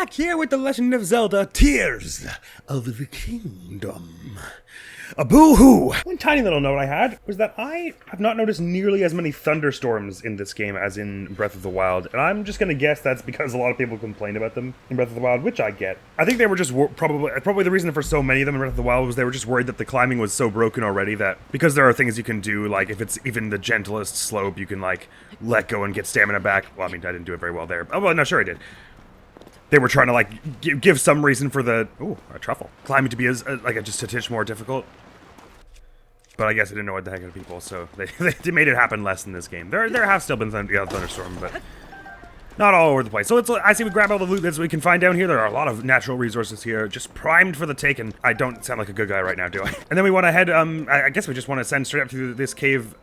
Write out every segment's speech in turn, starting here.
back here with The Legend of Zelda Tears of the Kingdom. A boo-hoo! One tiny little note I had was that I have not noticed nearly as many thunderstorms in this game as in Breath of the Wild, and I'm just gonna guess that's because a lot of people complained about them in Breath of the Wild, which I get. I think they were just probably the reason for so many of them in Breath of the Wild was they were just worried that the climbing was so broken already that because there are things you can do, like if it's even the gentlest slope, you can like let go and get stamina back. Well, I mean, I didn't do it very well there. Oh, well, no, sure I did. They were trying to like give some reason for the a truffle climbing to be as just a titch more difficult. But I guess I didn't know what the heck of people, so they made it happen less in this game. There have still been thunderstorms, but not all over the place. So I see we grab all the loot that we can find down here. There are a lot of natural resources here, just primed for the taking. I don't sound like a good guy right now, do I? And then we want to head. I guess we just want to send straight up through this cave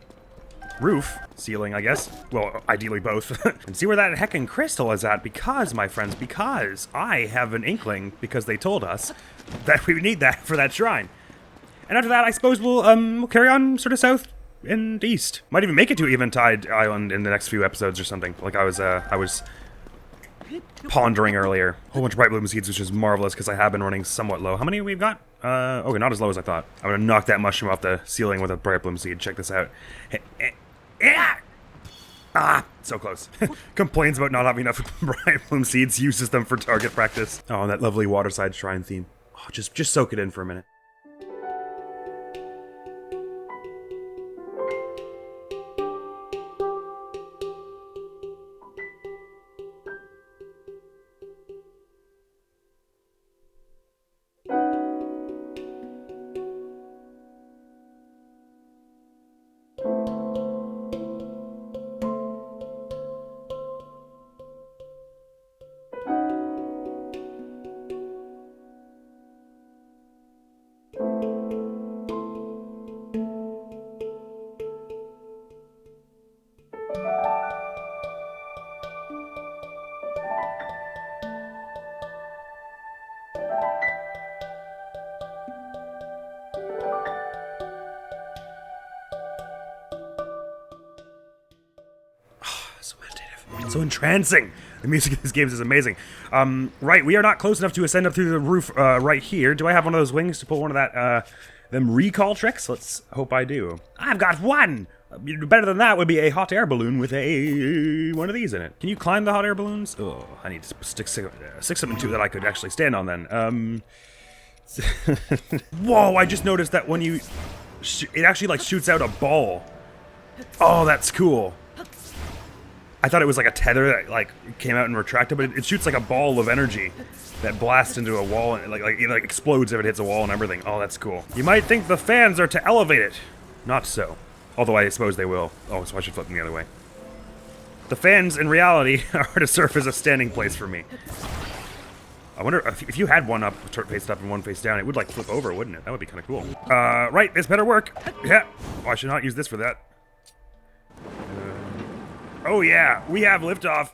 roof, ceiling, I guess. Well, ideally both. And see where that heckin' crystal is at, because, my friends, because I have an inkling, because they told us that we need that for that shrine. And after that, I suppose we'll carry on sort of south and east. Might even make it to Eventide Island in the next few episodes or something. Like I was pondering earlier. A whole bunch of bright bloom seeds, which is marvelous because I have been running somewhat low. How many we've got? Okay, not as low as I thought. I'm gonna knock that mushroom off the ceiling with a bright bloom seed. Check this out. So close. Complains about not having enough bright bloom seeds. Uses them for target practice. Oh, and that lovely waterside shrine theme. Oh, just soak it in for a minute. So entrancing. The music of these games is amazing. Right, we are not close enough to ascend up through the roof right here. Do I have one of those wings to pull one of that, them recall tricks? Let's hope I do. I've got one! Better than that would be a hot air balloon with one of these in it. Can you climb the hot air balloons? Oh, I need to stick something to that I could actually stand on then. Whoa, I just noticed that when you... it actually, like, shoots out a ball. Oh, that's cool. I thought it was like a tether that like came out and retracted, but it shoots like a ball of energy that blasts into a wall and it explodes if it hits a wall and everything. Oh, that's cool. You might think the fans are to elevate it. Not so. Although I suppose they will. Oh, so I should flip them the other way. The fans, in reality, are to serve as a standing place for me. I wonder if you had one up, face up and one face down, it would like flip over, wouldn't it? That would be kind of cool. Right, this better work. Yeah. Oh, I should not use this for that. Oh yeah, we have liftoff.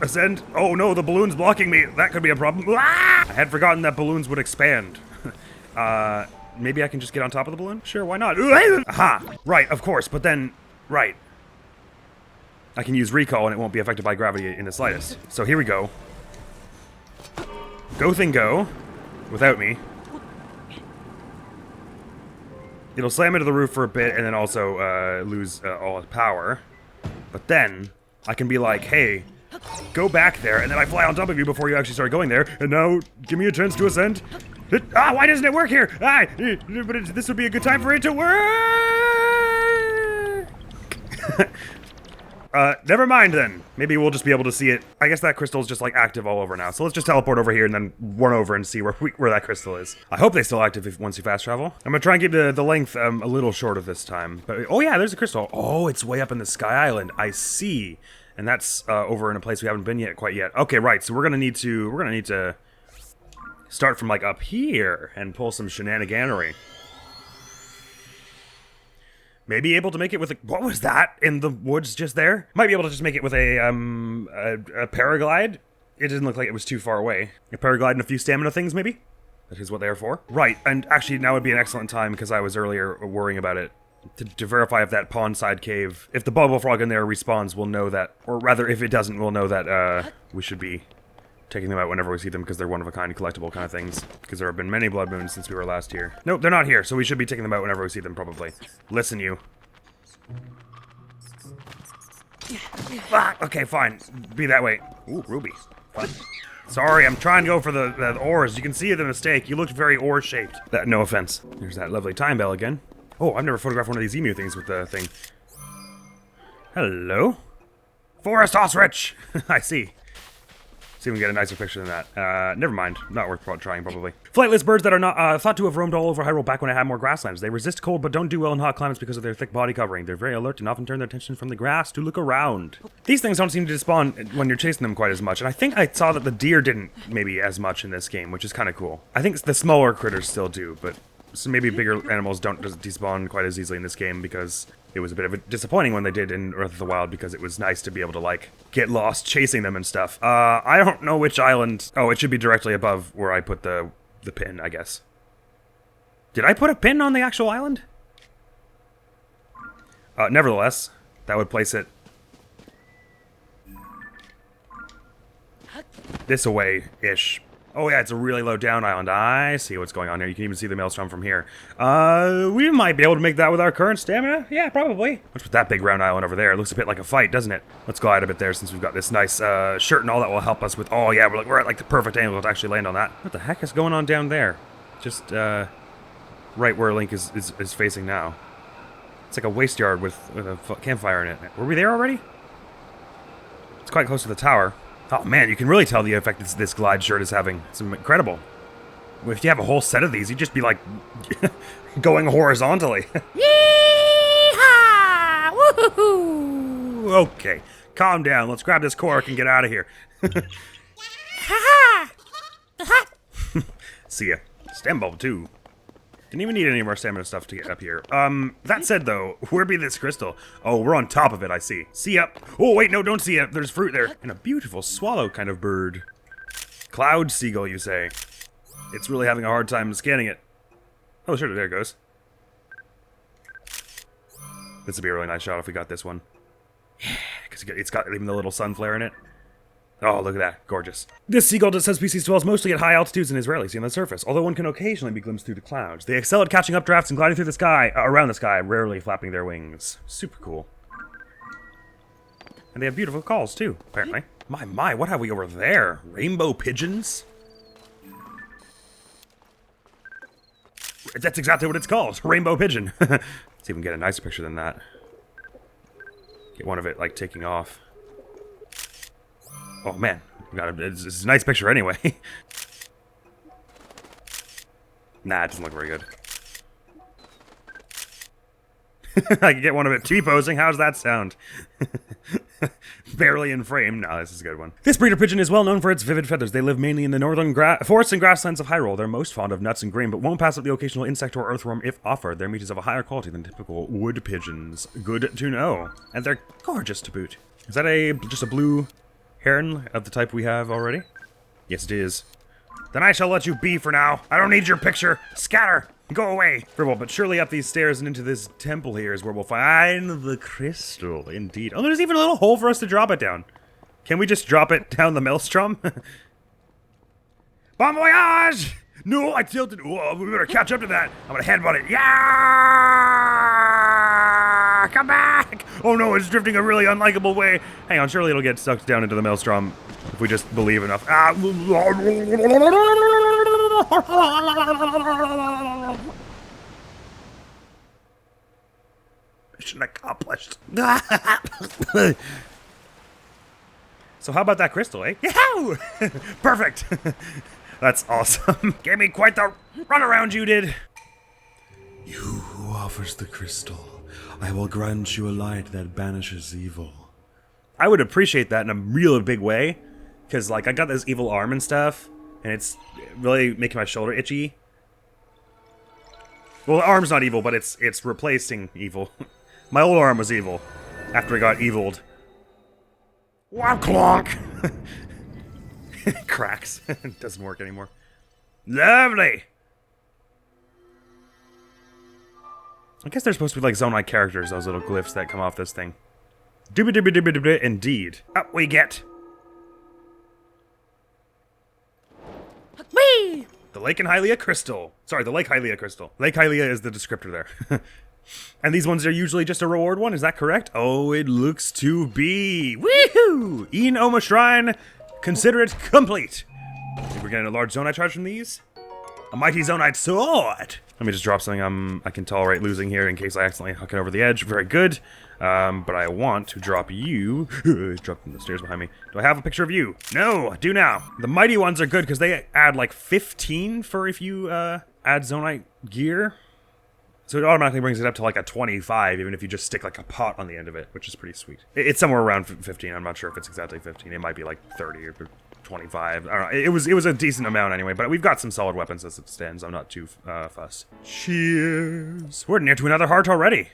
Ascend. Oh no, the balloon's blocking me. That could be a problem. Ah! I had forgotten that balloons would expand. Maybe I can just get on top of the balloon? Sure, why not? Aha! Right, of course, but then, right. I can use recall and it won't be affected by gravity in the slightest. So here we go. Go thing go. Without me. It'll slam into the roof for a bit and then also lose all its power. But then, I can be like, hey, go back there, and then I fly on top of you before you actually start going there, and now, give me a chance to ascend. Why doesn't it work here? But this would be a good time for it to work! Never mind then. Maybe we'll just be able to see it. I guess that crystal's just like active all over now. So let's just teleport over here and then run over and see where that crystal is. I hope they're still active once you fast travel. I'm gonna try and keep the length a little shorter this time. But oh yeah, there's a crystal. Oh, it's way up in the Sky Island. I see. And that's over in a place we haven't been quite yet. Okay, right. So we're gonna need to start from like up here and pull some shenaniganery. Maybe able to make it with a... What was that in the woods just there? Might be able to just make it with a paraglide. It didn't look like it was too far away. A paraglide and a few stamina things, maybe? That is what they are for. Right, and actually now would be an excellent time, because I was earlier worrying about it, to verify if that pond side cave... If the bubble frog in there respawns, we'll know that... Or rather, if it doesn't, we'll know that we should be taking them out whenever we see them because they're one-of-a-kind collectible kind of things. Because there have been many blood moons since we were last here. Nope, they're not here, so we should be taking them out whenever we see them, probably. Listen, you. Ah, okay, fine. Be that way. Ooh, ruby. Fine. Sorry, I'm trying to go for the ores. You can see the mistake. You looked very ore-shaped. No offense. There's that lovely time bell again. Oh, I've never photographed one of these emu things with the thing. Hello? Forest ostrich! I see. See if we can get a nicer picture than that. Never mind. Not worth trying, probably. Flightless birds that are not thought to have roamed all over Hyrule back when it had more grasslands. They resist cold but don't do well in hot climates because of their thick body covering. They're very alert and often turn their attention from the grass to look around. These things don't seem to despawn when you're chasing them quite as much, and I think I saw that the deer didn't maybe as much in this game, which is kind of cool. I think the smaller critters still do, but so maybe bigger animals don't despawn quite as easily in this game because it was a bit of a disappointing when they did in Breath of the Wild because it was nice to be able to, like, get lost chasing them and stuff. I don't know which island. Oh, it should be directly above where I put the pin, I guess. Did I put a pin on the actual island? Nevertheless, that would place it this away-ish. Oh yeah, it's a really low down island. I see what's going on here. You can even see the maelstrom from here. We might be able to make that with our current stamina. Yeah, probably. What's with that big round island over there? It looks a bit like a fight, doesn't it? Let's glide a bit there since we've got this nice shirt and all that will help us with... Oh yeah, we're at like the perfect angle to actually land on that. What the heck is going on down there? Just right where Link is facing now. It's like a waste yard with a campfire in it. Were we there already? It's quite close to the tower. Oh man, you can really tell the effect this glide shirt is having. It's incredible. If you have a whole set of these, you'd just be like going horizontally. Yeehaw! Woohoo! Okay, calm down. Let's grab this cork and get out of here. See ya. Stem bulb too. Didn't even need any more stamina stuff to get up here. That said though, where be this crystal? Oh, we're on top of it, I see. See ya. Oh, wait, no, don't see ya. There's fruit there. And a beautiful swallow kind of bird. Cloud seagull, you say? It's really having a hard time scanning it. Oh, sure, there it goes. This would be a really nice shot if we got this one. Yeah, because it's got even the little sun flare in it. Oh, look at that. Gorgeous. This seagull subspecies dwells mostly at high altitudes and is rarely seen on the surface, although one can occasionally be glimpsed through the clouds. They excel at catching updrafts and gliding through the sky, around the sky, rarely flapping their wings. Super cool. And they have beautiful calls, too, apparently. My, what have we over there? Rainbow pigeons? That's exactly what it's called. Rainbow pigeon. Let's see if we can get a nicer picture than that. Get one of it, like, taking off. Oh man, it's a nice picture anyway. Nah, it doesn't look very good. I can get one of it T-posing, how's that sound? Barely in frame. No, this is a good one. This breeder pigeon is well known for its vivid feathers. They live mainly in the northern forests and grasslands of Hyrule. They're most fond of nuts and grain, but won't pass up the occasional insect or earthworm if offered. Their meat is of a higher quality than typical wood pigeons. Good to know. And they're gorgeous to boot. Is that just a blue heron of the type we have already? Yes, it is. Then I shall let you be for now. I don't need your picture. Scatter! Go away! Fribble, but surely up these stairs and into this temple here is where we'll find the crystal, indeed. Oh, there's even a little hole for us to drop it down. Can we just drop it down the maelstrom? Bon voyage! No, I tilted. Whoa, we better catch up to that. I'm gonna headbutt it. Yeah! Come back! Oh no, it's drifting a really unlikable way. Hang on, surely it'll get sucked down into the maelstrom if we just believe enough. Ah! Mission accomplished. So how about that crystal, eh? Yahoo! Perfect! That's awesome. Gave me quite the runaround you did. You who offers the crystal, I will grant you a light that banishes evil. I would appreciate that in a real big way, because like I got this evil arm and stuff, and it's really making my shoulder itchy. Well, the arm's not evil, but it's replacing evil. My old arm was evil after it got eviled. Womp clonk! Cracks. It doesn't work anymore. Lovely! I guess they're supposed to be like Zonai characters, those little glyphs that come off this thing. Dooba dooba dooba dooba, indeed. Up we get. The Lake and Hylia Crystal. Sorry, the Lake Hylia Crystal. Lake Hylia is the descriptor there. And these ones are usually just a reward one, is that correct? Oh, it looks to be. Woohoo! Ian Oma Shrine, consider it complete. Think we're getting a large zonite charge from these? A mighty zonite sword! Let me just drop something I can tolerate losing here in case I accidentally huck it over the edge. Very good. But I want to drop you. Drop them the stairs behind me. Do I have a picture of you? No, do now. The mighty ones are good because they add like 15 for if you add zonite gear. So it automatically brings it up to like a 25, even if you just stick like a pot on the end of it, which is pretty sweet. It's somewhere around 15. I'm not sure if it's exactly 15. It might be like 30 or 25. I don't know. It was a decent amount anyway, but we've got some solid weapons as it stands. I'm not too fussed. Cheers. We're near to another heart already.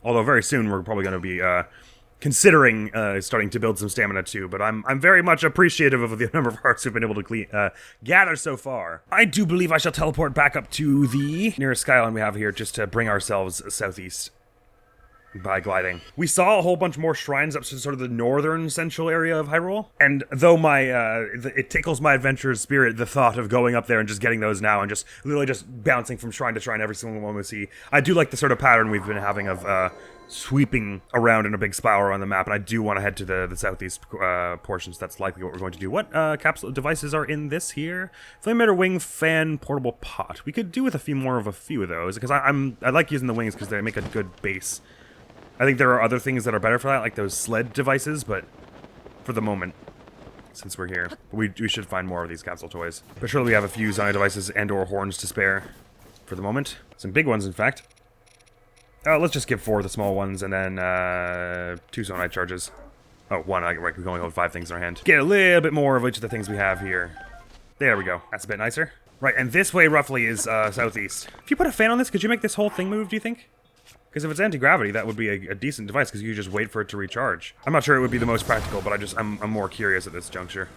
Although very soon we're probably going to be considering starting to build some stamina too, but I'm very much appreciative of the number of hearts we've been able to gather so far. I do believe I shall teleport back up to the nearest skyline we have here just to bring ourselves southeast by gliding. We saw a whole bunch more shrines up to sort of the northern central area of Hyrule, and though it tickles my adventurer's spirit, the thought of going up there and just getting those now and just literally just bouncing from shrine to shrine every single one we see. I do like the sort of pattern we've been having of sweeping around in a big spiral on the map, and I do want to head to the southeast portions. That's likely what we're going to do. What capsule devices are in this here? Flame emitter, wing, fan, portable pot. We could do with a few more of those, because I like using the wings because they make a good base. I think there are other things that are better for that, like those sled devices, but for the moment, since we're here, we should find more of these capsule toys. But surely we have a few Sonia devices and or horns to spare for the moment. Some big ones, in fact. Let's just give 4 of the small ones, and then 2 zonite charges. Oh, 1, we can only hold 5 things in our hand. Get a little bit more of each of the things we have here. There we go. That's a bit nicer. Right, and this way, roughly, is southeast. If you put a fan on this, could you make this whole thing move, do you think? Because if it's anti-gravity, that would be a decent device, because you just wait for it to recharge. I'm not sure it would be the most practical, but I'm more curious at this juncture.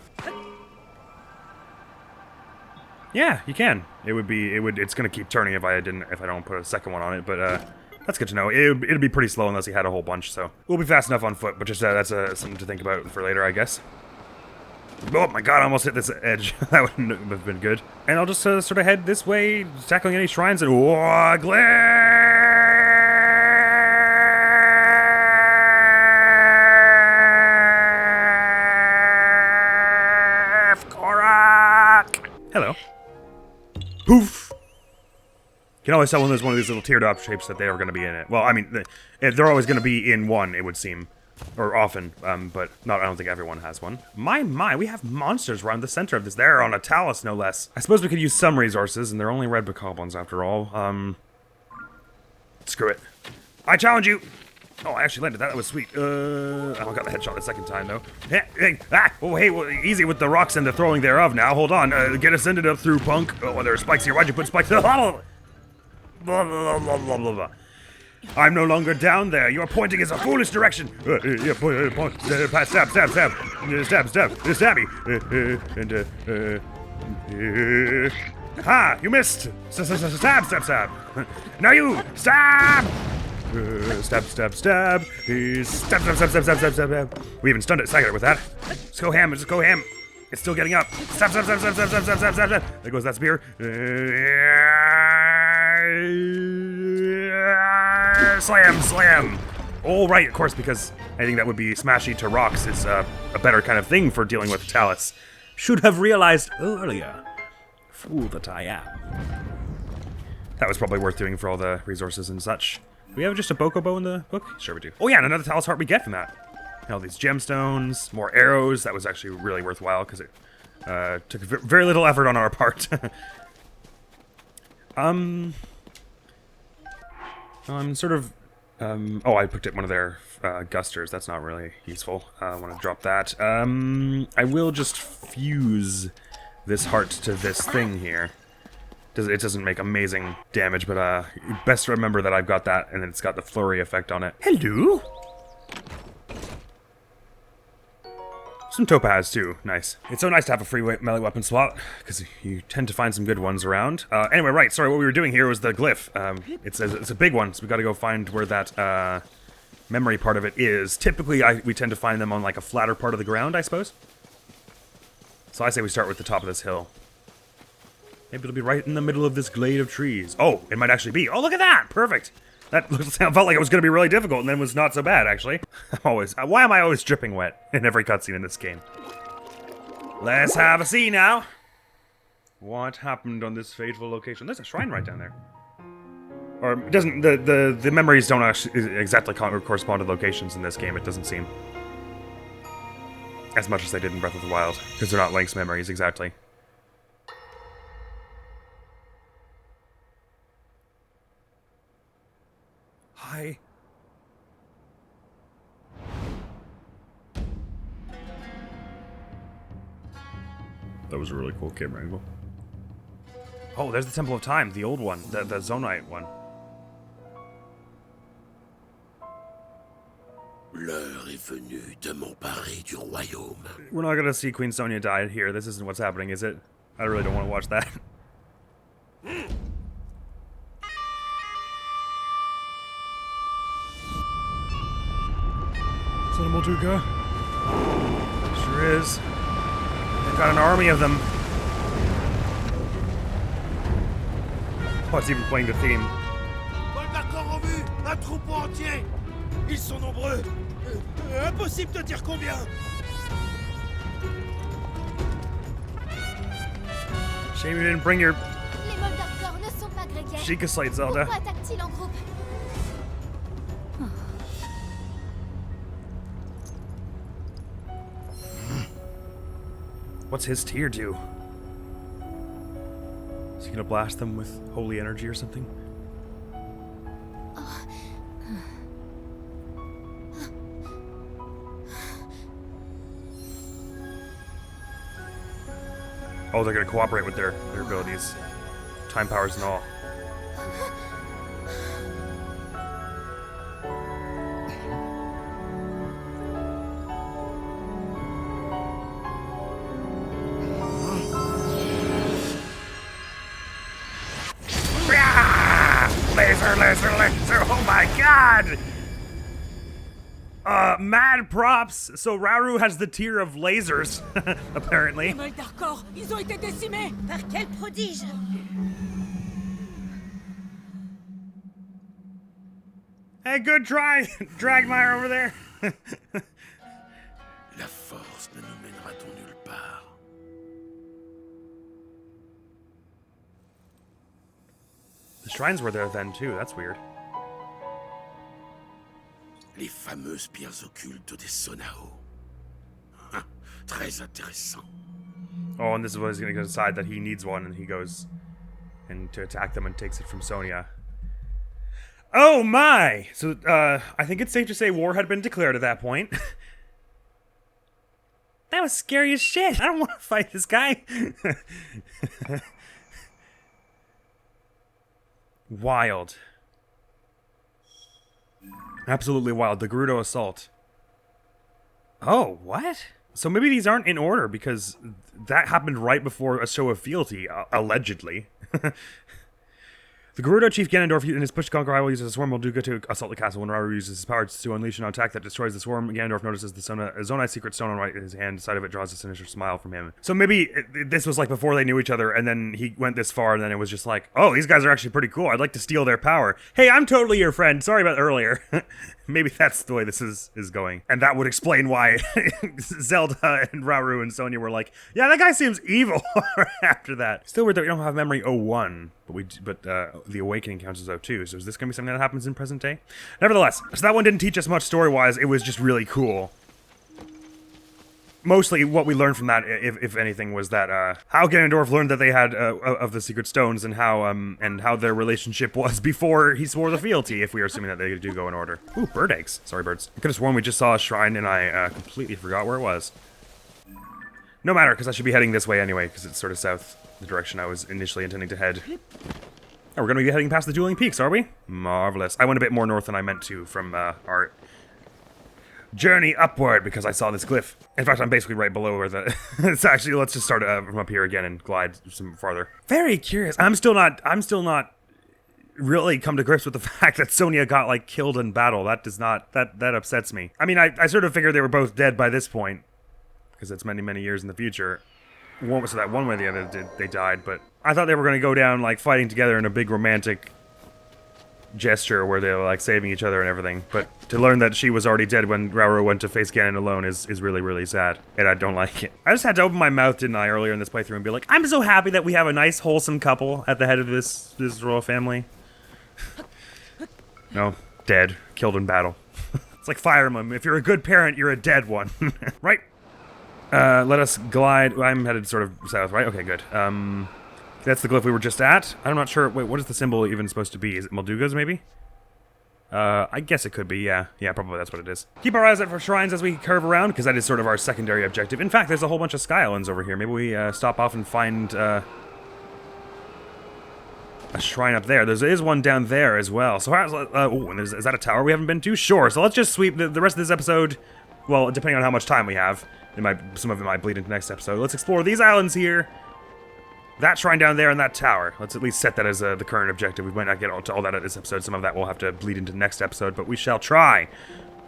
Yeah, you can. It's gonna keep turning if I don't put a second one on it, but that's good to know. It'd be pretty slow unless you had a whole bunch, so we'll be fast enough on foot, but just that's something to think about for later, I guess. Oh my god, I almost hit this edge. That would have been good. And I'll just sort of head this way, tackling any shrines, and whoa, glare! Hello. Poof! You can always tell when there's one of these little teardrop shapes that they are going to be in it. Well, I mean, they're always going to be in one, it would seem. Or often, but I don't think everyone has one. My, we have monsters around the center of this. They're on a talus, no less. I suppose we could use some resources, and they're only red bokoblins after all. Screw it. I challenge you! Oh, I actually landed that. That was sweet. I got the headshot the second time, though. Well, easy with the rocks and the throwing thereof now. Hold on. Get ascended up through, punk. Oh, there are spikes here. Why'd you put spikes? Blah, blah, blah, blah, blah, blah. I'm no longer down there. Your pointing is a foolish direction. Point. Stab. Stabby. Ha! You missed. Stab. Now you stab. Stab. Stab. We even stunned it. Staggered it with that. Just go ham. It's still getting up. Stab. There goes that spear. Slam. All right, of course, because I think that would be smashy to rocks is a better kind of thing for dealing with talus. Should have realized earlier. Fool that I am. That was probably worth doing for all the resources and such. Do we have just a bokobo in the book? Sure we do. Oh yeah, and another talus heart we get from that. All these gemstones, more arrows. That was actually really worthwhile because it took very little effort on our part. I'm sort of... oh, I picked up one of their gusters. That's not really useful. I want to drop that. I will just fuse this heart to this thing here. It doesn't make amazing damage, but best remember that I've got that, and it's got the flurry effect on it. Hello? Some topaz, too. Nice. It's so nice to have a free melee weapon slot, because you tend to find some good ones around. Anyway, right, sorry, what we were doing here was the glyph. It's a big one, so we gotta go find where that memory part of it is. Typically, we tend to find them on, like, a flatter part of the ground, I suppose. So I say we start with the top of this hill. Maybe it'll be right in the middle of this glade of trees. Oh, it might actually be. Oh, look at that! Perfect! That felt like it was going to be really difficult, and then was not so bad, actually. Why am I always dripping wet in every cutscene in this game? Let's have a see now. What happened on this fateful location? There's a shrine right down there. Or it doesn't the memories don't actually exactly correspond to locations in this game, it doesn't seem. As much as they did in Breath of the Wild, because they're not Link's memories exactly. Hi. That was a really cool camera angle. Oh, there's the Temple of Time, the old one, the Zonite one. L'heure est venue de m'emparer du royaume. We're not gonna see Queen Sonia die here. This isn't what's happening, is it? I really don't want to watch that. Son of Molduga? Sure is. They've got an army of them. Oh, it's even playing the theme. D'accord en vue, un troupeau entier. Ils sont nombreux. Impossible de dire combien. Shame you didn't bring your Les Moldavkors ne sont pas grégaires. Sheikah Slate, Zelda. Pourquoi attaquent-ils en groupe? What's his tear do? Is he gonna blast them with holy energy or something? Oh, they're gonna cooperate with their abilities. Time powers and all. Laser, oh my god! Mad props! So Rauru has the tier of lasers, apparently. Les Moldavkors, ils ont été décimés! Par quel prodige? Hey, good try, Dragmire over there. La force ne nous mènera-t-on nulle part. The shrines were there then too, that's weird. Les fameuses pierres occultes des Sonao. Très intéressant. Oh, and this is what he's gonna decide that he needs one, and he goes and to attack them and takes it from Sonia. Oh my! So, I think it's safe to say war had been declared at that point. That was scary as shit! I don't want to fight this guy! Wild. Absolutely wild. The Gerudo Assault. Oh, what? So maybe these aren't in order, because that happened right before a show of fealty, allegedly. The Gerudo chief Ganondorf in his push to conquer Hyrule uses a swarm Molduga to assault the castle. When Rauru uses his power to unleash an attack that destroys the swarm, Ganondorf notices the Zonai secret stone on right in his hand. The sight of it draws a sinister smile from him. So maybe this was like before they knew each other, and then he went this far, and then it was just like, oh, these guys are actually pretty cool. I'd like to steal their power. Hey, I'm totally your friend. Sorry about earlier. Maybe that's the way this is going. And that would explain why Zelda and Rauru and Sonia were like, yeah, that guy seems evil after that. Still weird that we don't have memory 01, but the awakening counts as 02. So is this going to be something that happens in present day? Nevertheless, so that one didn't teach us much story-wise. It was just really cool. Mostly what we learned from that, if anything, was that how Ganondorf learned that they had of the secret stones, and how their relationship was before he swore the fealty, if we are assuming that they do go in order. Ooh, bird eggs. Sorry, birds. I could have sworn we just saw a shrine and I completely forgot where it was. No matter, because I should be heading this way anyway, because it's sort of south, the direction I was initially intending to head. Oh, we're going to be heading past the Dueling Peaks, are we? Marvelous. I went a bit more north than I meant to from our journey upward, because I saw this cliff. In fact, I'm basically right below where the... It's actually, let's just start from up here again and glide some farther. Very curious. I'm still not really come to grips with the fact that Sonia got, like, killed in battle. That does not... That upsets me. I mean, I sort of figured they were both dead by this point, because it's many, many years in the future. so that one way or the other they died, but I thought they were going to go down, like, fighting together in a big romantic gesture where they were, like, saving each other and everything. But to learn that she was already dead when Rauru went to face Ganon alone is really, really sad. And I don't like it. I just had to open my mouth, didn't I, earlier in this playthrough and be like, I'm so happy that we have a nice, wholesome couple at the head of this royal family. No, dead. Killed in battle. It's like Fire Emblem. If you're a good parent, you're a dead one. Right? Let us glide. I'm headed sort of south, right? Okay, good. That's the glyph we were just at. I'm not sure. Wait, what is the symbol even supposed to be? Is it Molduga's, maybe? I guess it could be, yeah. Yeah, probably that's what it is. Keep our eyes out for shrines as we curve around, because that is sort of our secondary objective. In fact, there's a whole bunch of sky islands over here. Maybe we stop off and find a shrine up there. There is one down there as well. So, and is that a tower we haven't been to? Sure. So let's just sweep the rest of this episode. Well, depending on how much time we have. Some of it might bleed into next episode. Let's explore these islands here. That shrine down there and that tower. Let's at least set that as the current objective. We might not get to all that at this episode. Some of that will have to bleed into the next episode, but we shall try.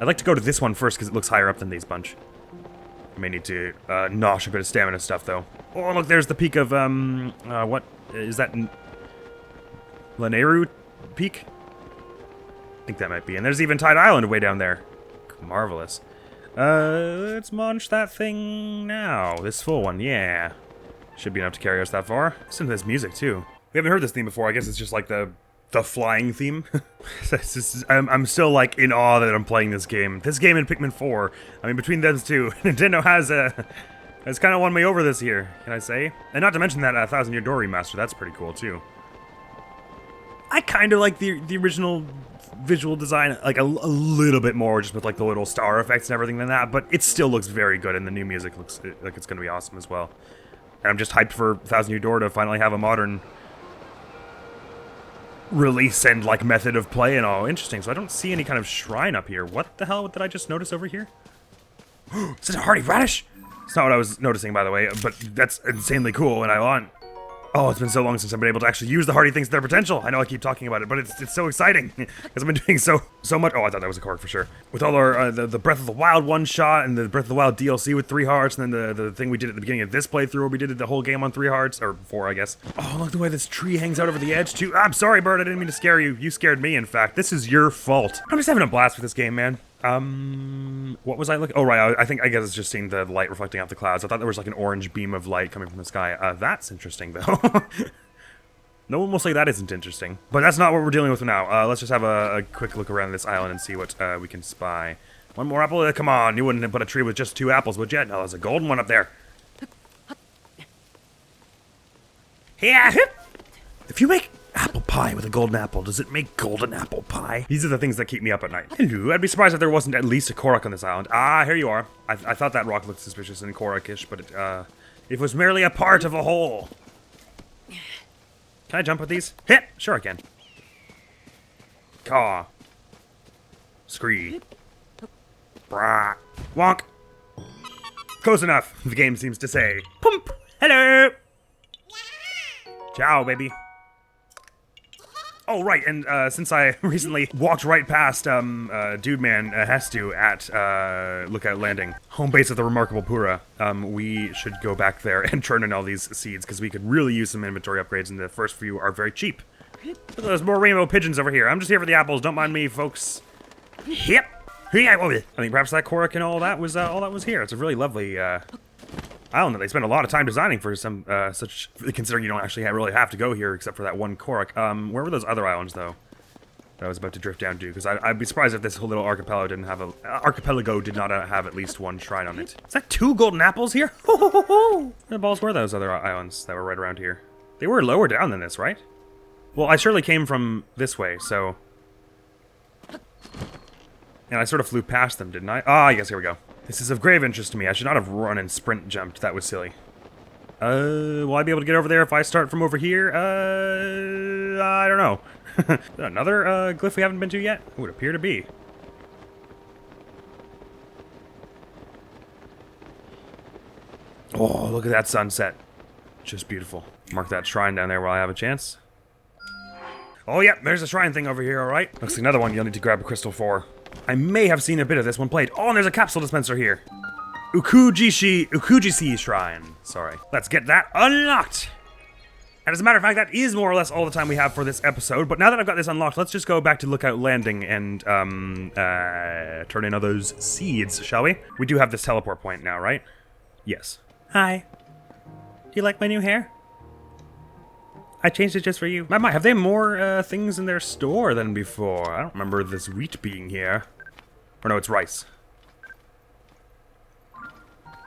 I'd like to go to this one first because it looks higher up than these bunch. I may need to nosh a bit of stamina stuff, though. Oh, look, there's the peak of, what? Is that Rauru Peak? I think that might be. And there's Eventide Island way down there. Marvelous. Let's launch that thing now. This full one, yeah. Should be enough to carry us that far. Listen to this music, too. We haven't heard this theme before. I guess it's just like the flying theme. I'm still, like, in awe that I'm playing this game. This game and Pikmin 4. I mean, between those two, Nintendo has kind of won me over this year, can I say? And not to mention that 1,000 Year Door remaster. That's pretty cool, too. I kind of like the original visual design, like a little bit more, just with, like, the little star effects and everything than that, but it still looks very good, and the new music looks like it's going to be awesome as well. And I'm just hyped for 1,000 Year Door to finally have a modern release and, like, method of play and all. Interesting. So I don't see any kind of shrine up here. What the hell did I just notice over here? Is it a hardy radish? It's not what I was noticing, by the way, but that's insanely cool, and I want... Oh, it's been so long since I've been able to actually use the hardy things to their potential. I know I keep talking about it, but it's so exciting. Because I've been doing so much. Oh, I thought that was a Korok for sure. With all our, the Breath of the Wild one-shot, and the Breath of the Wild DLC with 3 hearts, and then the thing we did at the beginning of this playthrough where we did the whole game on 3 hearts, or 4, I guess. Oh, look the way this tree hangs out over the edge, too. I'm sorry, bird, I didn't mean to scare you. You scared me, in fact. This is your fault. I'm just having a blast with this game, man. What was I looking? Oh, right, I guess it's just seeing the light reflecting off the clouds. I thought there was like an orange beam of light coming from the sky. That's interesting, though. No one will say that isn't interesting. But that's not what we're dealing with now. Let's just have a quick look around this island and see what we can spy. One more apple? Come on, you wouldn't put a tree with just 2 apples, would you? No, there's a golden one up there. Yeah. If you make apple pie with a golden apple, does it make golden apple pie? These are the things that keep me up at night. Hello, I'd be surprised if there wasn't at least a Korok on this island. Ah, here you are. I thought that rock looked suspicious and Korok-ish, but it was merely a part of a whole. Can I jump with these? Hit! Sure I can. Caw. Scree. Brah. Wonk. Close enough, the game seems to say. Pump! Hello! Ciao, baby. Oh, right, and since I recently walked right past Dude Man Hestu at Lookout Landing, home base of the remarkable Purah, we should go back there and turn in all these seeds, because we could really use some inventory upgrades, and the first few are very cheap. There's more rainbow pigeons over here. I'm just here for the apples, don't mind me, folks. Yep. I think perhaps that Korok and all that was here. It's a really lovely island that they spent a lot of time designing for some such, considering you don't actually really have to go here except for that one Korok. Where were those other islands though that I was about to drift down to? Because I'd be surprised if this whole little archipelago did not have at least 1 shrine on it. Is that 2 golden apples here? Where the balls were those other islands that were right around here? They were lower down than this, right? Well, I surely came from this way, so... And I sort of flew past them, didn't I? Ah, yes, here we go. This is of grave interest to me. I should not have run and sprint jumped. That was silly. Will I be able to get over there if I start from over here? I don't know. Another glyph we haven't been to yet? It would appear to be. Oh, look at that sunset. Just beautiful. Mark that shrine down there while I have a chance. Oh, yeah, there's a shrine thing over here, alright. Looks like another one you'll need to grab a crystal for. I may have seen a bit of this one played. Oh, and there's a capsule dispenser here. Ukujisi Shrine. Sorry. Let's get that unlocked. And as a matter of fact, that is more or less all the time we have for this episode. But now that I've got this unlocked, let's just go back to Lookout Landing and turn in all those seeds, shall we? We do have this teleport point now, right? Yes. Hi. Do you like my new hair? I changed it just for you. My, have they more things in their store than before? I don't remember this wheat being here. Or no, it's rice.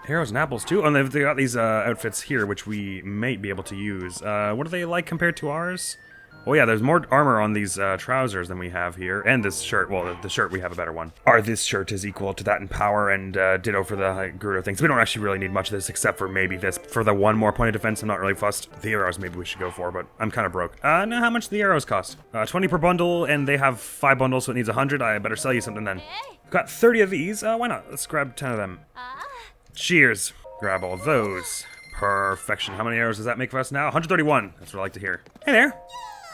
Arrows and apples too. Oh, and they got these outfits here, which we might be able to use. What are they like compared to ours? Oh yeah, there's more armor on these trousers than we have here. And this shirt, well, the shirt, we have a better one. This shirt is equal to that in power, and ditto for the Gerudo things. We don't actually really need much of this, except for maybe this. For the 1 more point of defense, I'm not really fussed. The arrows maybe we should go for, but I'm kind of broke. No, how much do the arrows cost? 20 per bundle, and they have 5 bundles, so it needs 100. I better sell you something then. Got 30 of these. Why not? Let's grab 10 of them. Cheers. Grab all those. Perfection. How many arrows does that make for us now? 131. That's what I like to hear. Hey there.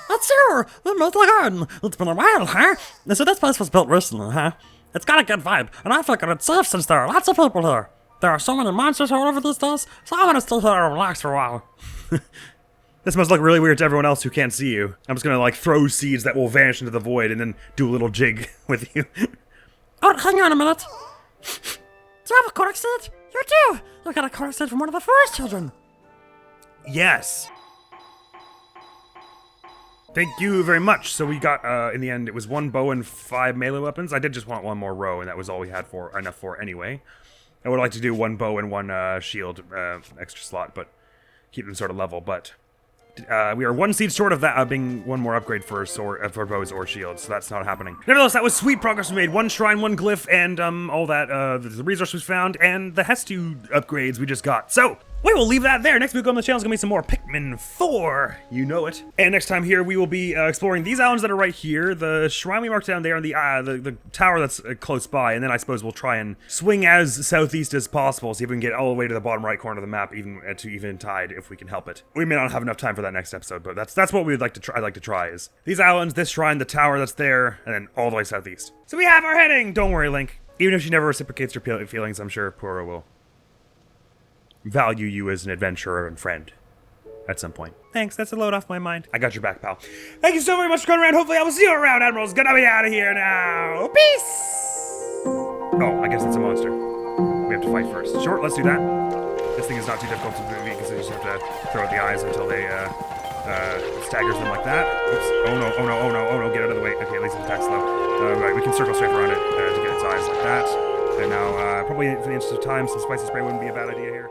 That's you! The Mythic Garden! It's been a while, huh? So this place was built recently, huh? It's got a good vibe, and I figured it's safe since there are lots of people here. There are so many monsters all over these days, so I want to stay here and relax for a while. This must look really weird to everyone else who can't see you. I'm just gonna like throw seeds that will vanish into the void and then do a little jig with you. Oh, hang on a minute. Do you have a Kodak seed? You do! You got a Kodak seed from one of the forest children. Yes. Thank you very much. So we got, in the end, it was 1 bow and 5 melee weapons. I did just want 1 more row, and that was all we had for enough for anyway. I would like to do 1 bow and 1 shield extra slot, but keep them sort of level. But we are 1 seed short of that being 1 more upgrade for for bows or shields, so that's not happening. Nevertheless, that was sweet progress we made. 1 shrine, 1 glyph, and all that the resource we found, and the Hestu upgrades we just got. So we will leave that there. Next week on the channel is going to be some more Pikmin 4. You know it. And next time here, we will be exploring these islands that are right here, the shrine we marked down there, and the tower that's close by. And then I suppose we'll try and swing as southeast as possible, see if we can get all the way to the bottom right corner of the map, even to Eventide, if we can help it. We may not have enough time for that next episode, but that's what we would like to try. I'd like to try is these islands, this shrine, the tower that's there, and then all the way southeast. So we have our heading. Don't worry, Link. Even if she never reciprocates her feelings, I'm sure Purah will value you as an adventurer and friend at some point. Thanks, that's a load off my mind. I got your back, pal. Thank you so very much for coming around. Hopefully I will see you around. Admiral's gonna be out of here now. Peace! Oh, I guess it's a monster. We have to fight first. Sure, let's do that. This thing is not too difficult to beat because you just have to throw out the eyes until they staggers them like that. Oops. Oh no, oh no, oh no, oh no, get out of the way. Okay, at least it attacks slow. Right, we can circle straight around it to get its eyes like that. And now, probably for the interest of time, some spicy spray wouldn't be a bad idea here.